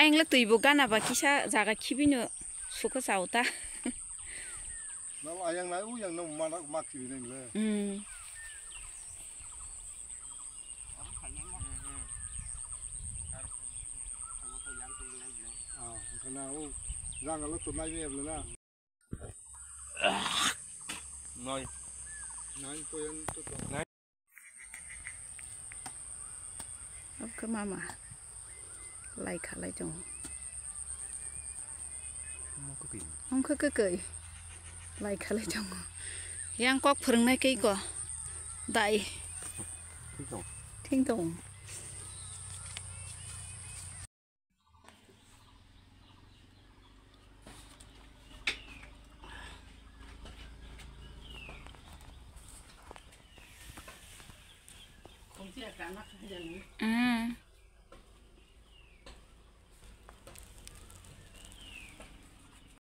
anh là tùy bộ gan à bà kia giá khi bên nữa số cái sao ta nó ai yang nói u yang nó mà nó mặc gì nàyเลยcái nào răng nó tụt lại nhiều rồi na nói tôi ăn tôi nói cái mama lại khá lại chồng không có cười lại khá lại chồng yang quắc phừng này cây quả đại thinh tùng à